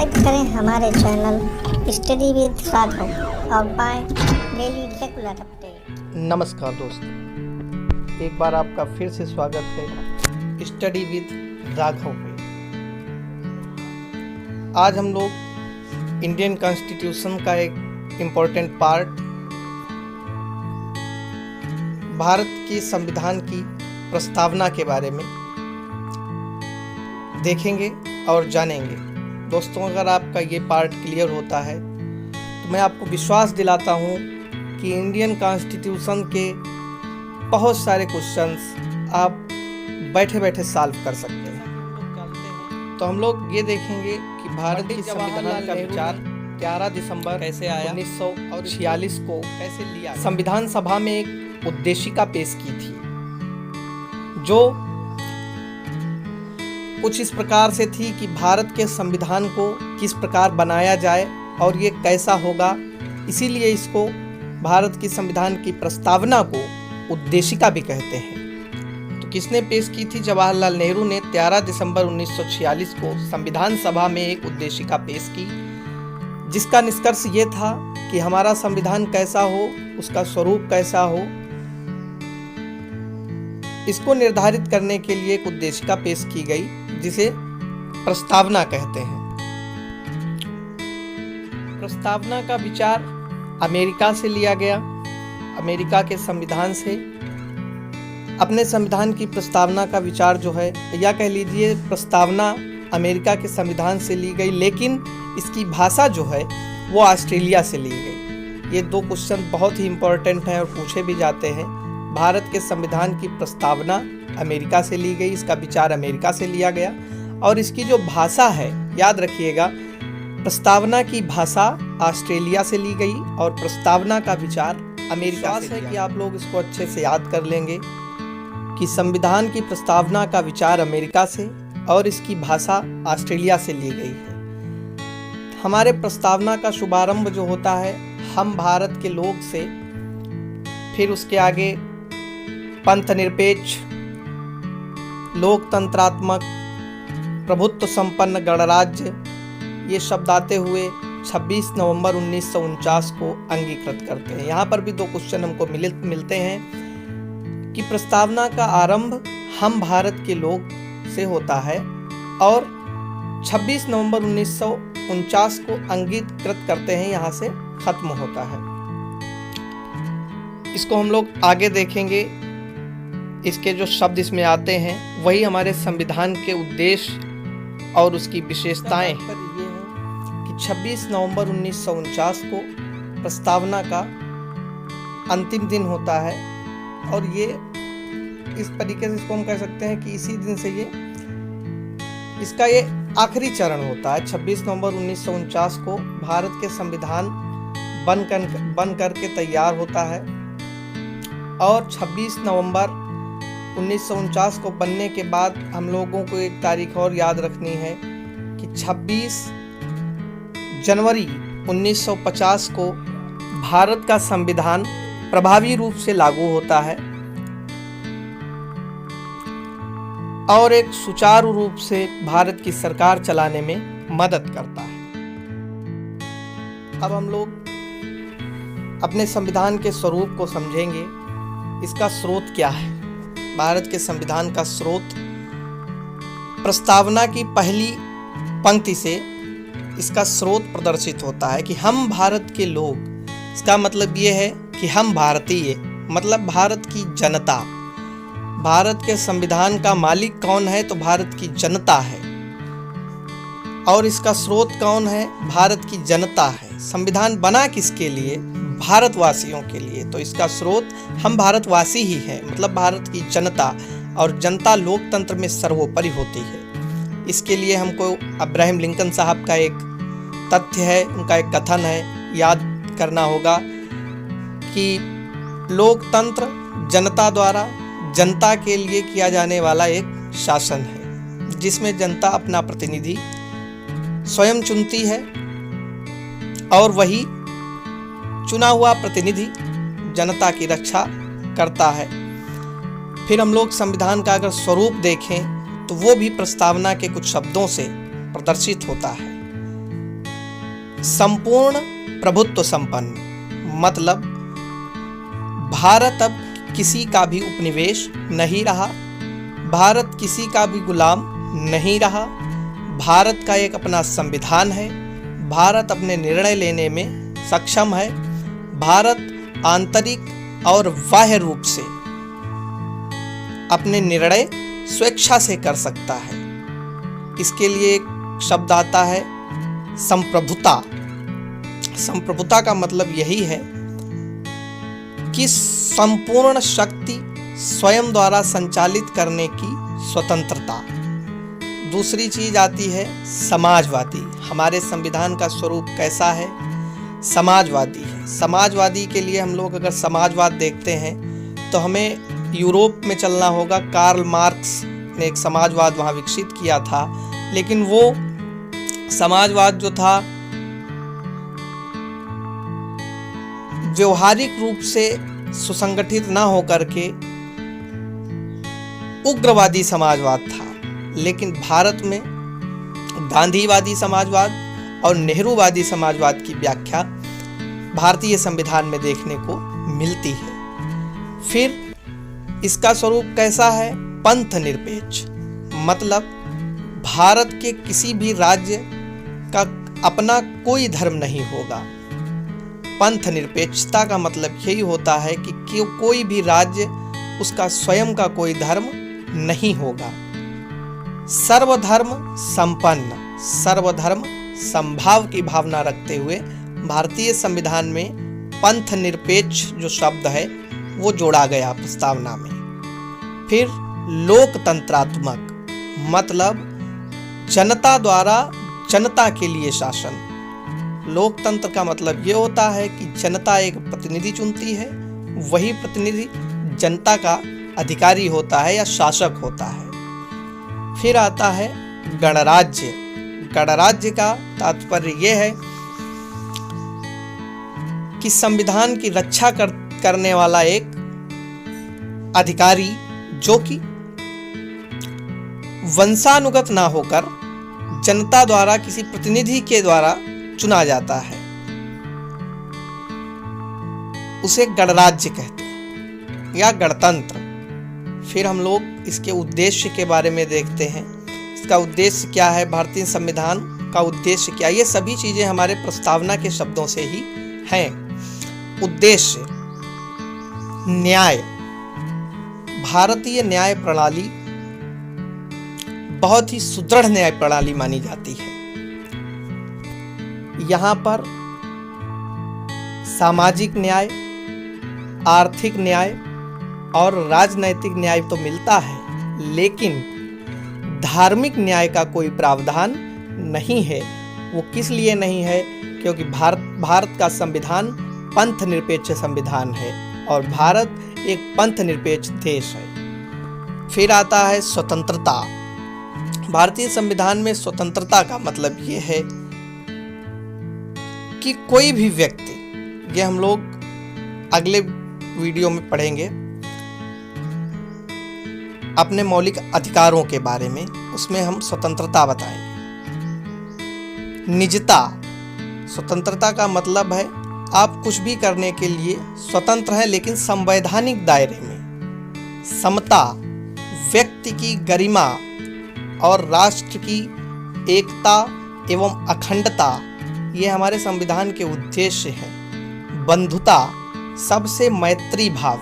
Subscribe करें हमारे channel study with Raghav और पाएं डेली रेगुलर अपडेट। नमस्कार दोस्तों, एक बार आपका फिर से स्वागत है स्टडी विद राघव में। आज हम लोग इंडियन कॉन्स्टिट्यूशन का एक इम्पोर्टेंट पार्ट, भारत की संविधान की प्रस्तावना के बारे में देखेंगे और जानेंगे। दोस्तों, अगर आपका ये पार्ट क्लियर होता है तो मैं आपको विश्वास दिलाता हूँ कि इंडियन कॉन्स्टिट्यूशन के बहुत सारे क्वेश्चंस आप बैठे बैठे सॉल्व कर सकते हैं। तो हम लोग ये देखेंगे कि भारत की संविधान का विचार 11 दिसंबर कैसे आया, 1946 को कैसे लिया। संविधान सभा में एक उद्देशिका पेश की थी जो कुछ इस प्रकार से थी कि भारत के संविधान को किस प्रकार बनाया जाए और ये कैसा होगा। इसीलिए इसको भारत की संविधान की प्रस्तावना को उद्देशिका भी कहते हैं। तो किसने पेश की थी? जवाहरलाल नेहरू ने 13 दिसंबर 1946 को संविधान सभा में एक उद्देशिका पेश की, जिसका निष्कर्ष ये था कि हमारा संविधान कैसा हो, उसका स्वरूप कैसा हो, इसको निर्धारित करने के लिए एक उद्देशिका पेश की गई, जिसे प्रस्तावना कहते हैं। प्रस्तावना का विचार अमेरिका से लिया गया। अमेरिका के संविधान से अपने संविधान की प्रस्तावना का विचार जो है, या कह लीजिए प्रस्तावना अमेरिका के संविधान से ली गई, लेकिन इसकी भाषा जो है वो ऑस्ट्रेलिया से ली गई। ये दो क्वेश्चन बहुत ही इम्पोर्टेंट हैं और पूछे भी जाते हैं। भारत के संविधान की प्रस्तावना अमेरिका से ली गई, इसका विचार अमेरिका से लिया गया, और इसकी जो भाषा है, याद रखिएगा, प्रस्तावना की भाषा ऑस्ट्रेलिया से ली गई और प्रस्तावना का विचार अमेरिका से। है कि आप लोग इसको अच्छे से याद कर लेंगे कि संविधान की प्रस्तावना का विचार अमेरिका से और इसकी भाषा ऑस्ट्रेलिया से ली गई है। हमारे प्रस्तावना का शुभारंभ जो होता है हम भारत के लोग से, फिर उसके आगे पंथ निरपेक्ष, लोकतंत्रात्मक, प्रभुत्व संपन्न गणराज्य, ये शब्द आते हुए 26 नवंबर 1949 को अंगीकृत करते हैं। यहाँ पर भी दो क्वेश्चन हमको मिलते हैं कि प्रस्तावना का आरंभ हम भारत के लोग से होता है और 26 नवंबर 1949 को अंगीकृत करते हैं, यहाँ से खत्म होता है। इसको हम लोग आगे देखेंगे। इसके जो शब्द इसमें आते हैं वही हमारे संविधान के उद्देश्य और उसकी विशेषताएं ये है कि 26 नवंबर 1949 को प्रस्तावना का अंतिम दिन होता है, और ये इस तरीके से इसको हम कह सकते हैं कि इसी दिन से इसका ये आखिरी चरण होता है। 26 नवंबर 1949 को भारत के संविधान बन करके तैयार होता है, और 26 नवंबर 1949 को बनने के बाद हम लोगों को एक तारीख और याद रखनी है कि 26 जनवरी 1950 को भारत का संविधान प्रभावी रूप से लागू होता है और एक सुचारू रूप से भारत की सरकार चलाने में मदद करता है। अब हम लोग अपने संविधान के स्वरूप को समझेंगे। इसका स्रोत क्या है? भारत के संविधान का स्रोत प्रस्तावना की पहली पंक्ति से इसका स्रोत प्रदर्शित होता है कि हम भारत के लोग। इसका मतलब ये है कि हम भारतीय, मतलब भारत की जनता। भारत के संविधान का मालिक कौन है? तो भारत की जनता है। और इसका स्रोत कौन है? भारत की जनता है। संविधान बना किसके लिए? भारतवासियों के लिए। तो इसका स्रोत हम भारतवासी ही हैं, मतलब भारत की जनता, और जनता लोकतंत्र में सर्वोपरि होती है। इसके लिए हमको अब्राहम लिंकन साहब का एक तथ्य है, उनका एक कथन है, याद करना होगा कि लोकतंत्र जनता द्वारा जनता के लिए किया जाने वाला एक शासन है, जिसमें जनता अपना प्रतिनिधि स्वयं चुनती है और वही चुना हुआ प्रतिनिधि जनता की रक्षा करता है। फिर हम लोग संविधान का अगर स्वरूप देखें तो वो भी प्रस्तावना के कुछ शब्दों से प्रदर्शित होता है। संपूर्ण प्रभुत्व संपन्न, मतलब भारत अब किसी का भी उपनिवेश नहीं रहा, भारत किसी का भी गुलाम नहीं रहा, भारत का एक अपना संविधान है, भारत अपने निर्णय लेने में सक्षम है, भारत आंतरिक और बाह्य रूप से अपने निर्णय स्वेच्छा से कर सकता है। इसके लिए एक शब्द आता है संप्रभुता। संप्रभुता का मतलब यही है कि संपूर्ण शक्ति स्वयं द्वारा संचालित करने की स्वतंत्रता। दूसरी चीज आती है समाजवादी। हमारे संविधान का स्वरूप कैसा है? समाजवादी है। समाजवादी के लिए हम लोग अगर समाजवाद देखते हैं तो हमें यूरोप में चलना होगा। कार्ल मार्क्स ने एक समाजवाद वहाँ विकसित किया था, लेकिन वो समाजवाद जो था व्यवहारिक रूप से सुसंगठित ना होकर के उग्रवादी समाजवाद था। लेकिन भारत में गांधीवादी समाजवाद और नेहरूवादी समाजवाद की व्याख्या भारतीय संविधान में देखने को मिलती है। फिर इसका स्वरूप कैसा है? पंथ निरपेक्ष, मतलब भारत के किसी भी राज्य का अपना कोई धर्म नहीं होगा। पंथ निरपेक्षता का मतलब यही होता है कि कोई भी राज्य उसका स्वयं का कोई धर्म नहीं होगा। सर्वधर्म संपन्न, सर्वधर्म समभाव की भावना रखते हुए भारतीय संविधान में पंथ निरपेक्ष जो शब्द है वो जोड़ा गया प्रस्तावना में। फिर लोकतंत्रात्मक, मतलब जनता द्वारा जनता के लिए शासन। लोकतंत्र का मतलब ये होता है कि जनता एक प्रतिनिधि चुनती है, वही प्रतिनिधि जनता का अधिकारी होता है या शासक होता है। फिर आता है गणराज्य। गणराज्य का तात्पर्य यह है कि संविधान की रक्षा करने वाला एक अधिकारी जो कि वंशानुगत ना होकर जनता द्वारा किसी प्रतिनिधि के द्वारा चुना जाता है, उसे गणराज्य कहते हैं या गणतंत्र। फिर हम लोग इसके उद्देश्य के बारे में देखते हैं। इसका उद्देश्य क्या है? भारतीय संविधान का उद्देश्य क्या? ये सभी चीजें हमारे प्रस्तावना के शब्दों से ही हैं। उद्देश्य न्याय। भारतीय न्याय प्रणाली बहुत ही सुदृढ़ न्याय प्रणाली मानी जाती है। यहाँ पर सामाजिक न्याय, आर्थिक न्याय और राजनैतिक न्याय तो मिलता है, लेकिन धार्मिक न्याय का कोई प्रावधान नहीं है। वो किस लिए नहीं है? क्योंकि भारत का संविधान पंथ निरपेक्ष संविधान है और भारत एक पंथ निरपेक्ष देश है। फिर आता है स्वतंत्रता। भारतीय संविधान में स्वतंत्रता का मतलब ये है कि कोई भी व्यक्ति, ये हम लोग अगले वीडियो में पढ़ेंगे अपने मौलिक अधिकारों के बारे में, उसमें हम स्वतंत्रता बताएंगे। निजता। स्वतंत्रता का मतलब है आप कुछ भी करने के लिए स्वतंत्र हैं, लेकिन संवैधानिक दायरे में। समता। व्यक्ति की गरिमा और राष्ट्र की एकता एवं अखंडता, ये हमारे संविधान के उद्देश्य हैं। बंधुता, सबसे मैत्री भाव,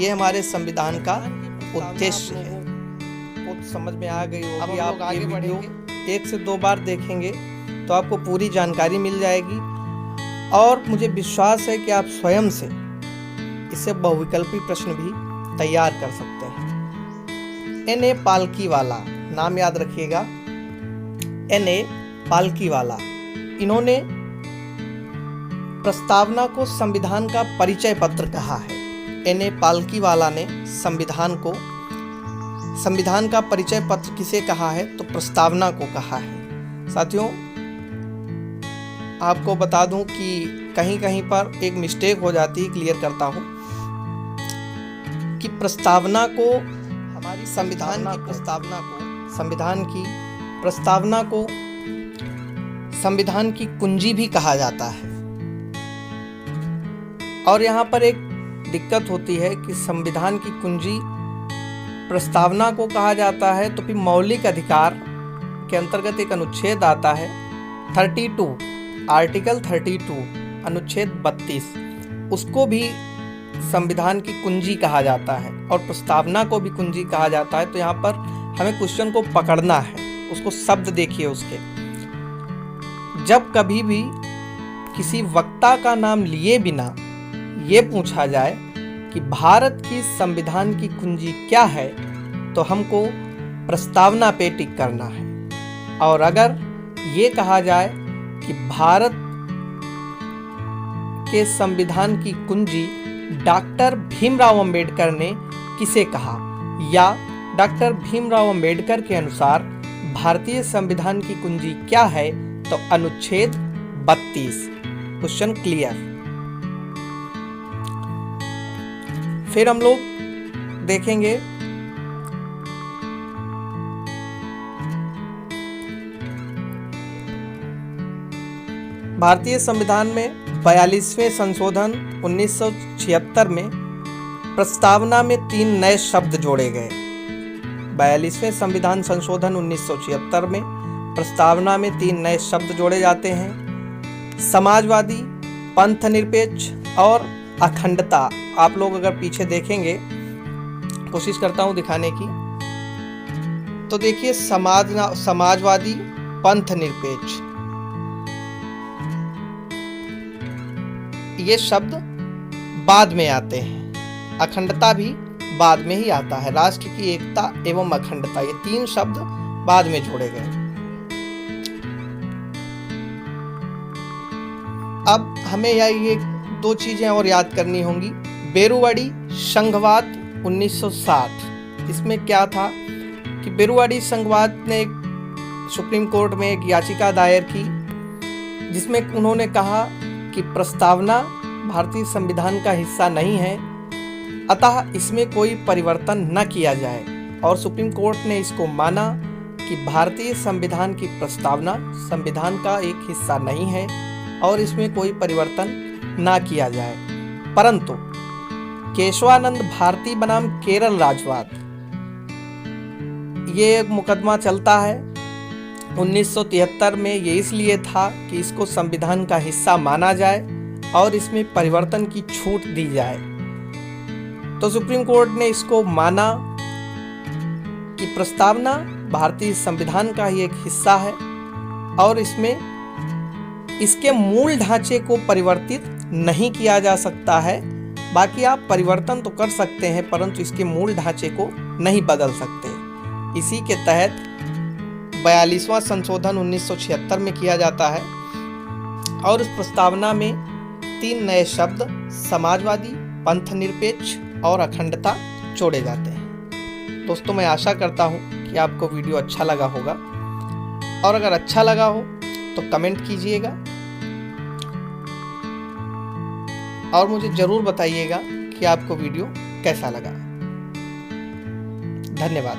ये हमारे संविधान का उद्देश्य है। कुछ समझ में आ गई होगी। अब आप आगे बढ़ेंगे, 1 से 2 बार देखेंगे तो आपको पूरी जानकारी मिल जाएगी और मुझे विश्वास है कि आप स्वयं से इससे बहुविकल्पी प्रश्न भी तैयार कर सकते हैं। N.A. पालकीवाला, नाम याद रखिएगा, N.A. पालकीवाला। इन्होंने प्रस्तावना को संविधान का परिचय पत्र कहा है। N.A. पालकीवाला ने संविधान का परिचय पत्र किसे कहा है? तो प्रस्तावना को कहा है। साथियों, आपको बता दूं कि कहीं कहीं पर एक मिस्टेक हो जाती है, क्लियर करता हूं कि प्रस्तावना को, हमारी संविधान की प्रस्तावना को संविधान की कुंजी भी कहा जाता है। और यहाँ पर एक दिक्कत होती है कि संविधान की कुंजी प्रस्तावना को कहा जाता है, तो फिर मौलिक अधिकार के अंतर्गत एक अनुच्छेद आता है 32, आर्टिकल 32, अनुच्छेद 32, उसको भी संविधान की कुंजी कहा जाता है और प्रस्तावना को भी कुंजी कहा जाता है। तो यहाँ पर हमें क्वेश्चन को पकड़ना है, उसको शब्द देखिए उसके। जब कभी भी किसी वक्ता का नाम लिए बिना ये पूछा जाए कि भारत की संविधान की कुंजी क्या है, तो हमको प्रस्तावना पे टिक करना है। और अगर ये कहा जाए कि भारत के संविधान की कुंजी डॉक्टर भीमराव अंबेडकर ने किसे कहा, या डॉक्टर भीमराव अंबेडकर के अनुसार भारतीय संविधान की कुंजी क्या है, तो अनुच्छेद 32। Question clear. फिर हम लोग देखेंगे भारतीय संविधान में 42वें संशोधन 1976 में प्रस्तावना में 3 नए शब्द जोड़े गए। 42वें संविधान संशोधन 1976 में प्रस्तावना में 3 नए शब्द जोड़े जाते हैं, समाजवादी, पंथनिरपेक्ष और अखंडता। आप लोग अगर पीछे देखेंगे, कोशिश करता हूं दिखाने की, तो देखिए समाजवादी, पंथनिरपेक्ष, ये शब्द बाद में आते हैं। अखंडता भी बाद में ही आता है। राष्ट्र की एकता एवं अखंडता, ये 3 शब्द बाद में जोड़े गए। अब हमें ये 2 चीजें और याद करनी होंगी। बेरुवाड़ी संघवाद 1960, इसमें क्या था कि बेरुवाड़ी संघवाद ने सुप्रीम कोर्ट में एक याचिका दायर की, जिसमें उन्होंने कहा कि प्रस्तावना भारतीय संविधान का हिस्सा नहीं है, अतः इसमें कोई परिवर्तन न किया जाए। और सुप्रीम कोर्ट ने इसको माना कि भारतीय संविधान की प्रस्तावना संविधान का एक हिस्सा नहीं है और इसमें कोई परिवर्तन ना किया जाए। परंतु केशवानंद भारती बनाम केरल राजवाद, ये एक मुकदमा चलता है 1973 में। ये इसलिए था कि इसको संविधान का हिस्सा माना जाए और इसमें परिवर्तन की छूट दी जाए। तो सुप्रीम कोर्ट ने इसको माना कि प्रस्तावना भारतीय संविधान का ही एक हिस्सा है और इसमें इसके मूल ढांचे को परिवर्तित नहीं किया जा सकता है। बाकी आप परिवर्तन तो कर सकते हैं, परंतु इसके मूल ढांचे को नहीं बदल सकते। इसी के तहत 42वां संशोधन 1976 में किया जाता है और उस प्रस्तावना में 3 नए शब्द समाजवादी, पंथनिरपेक्ष और अखंडता जोड़े जाते हैं। दोस्तों, मैं आशा करता हूं कि आपको वीडियो अच्छा लगा होगा, और अगर अच्छा लगा हो तो कमेंट कीजिएगा और मुझे ज़रूर बताइएगा कि आपको वीडियो कैसा लगा। धन्यवाद।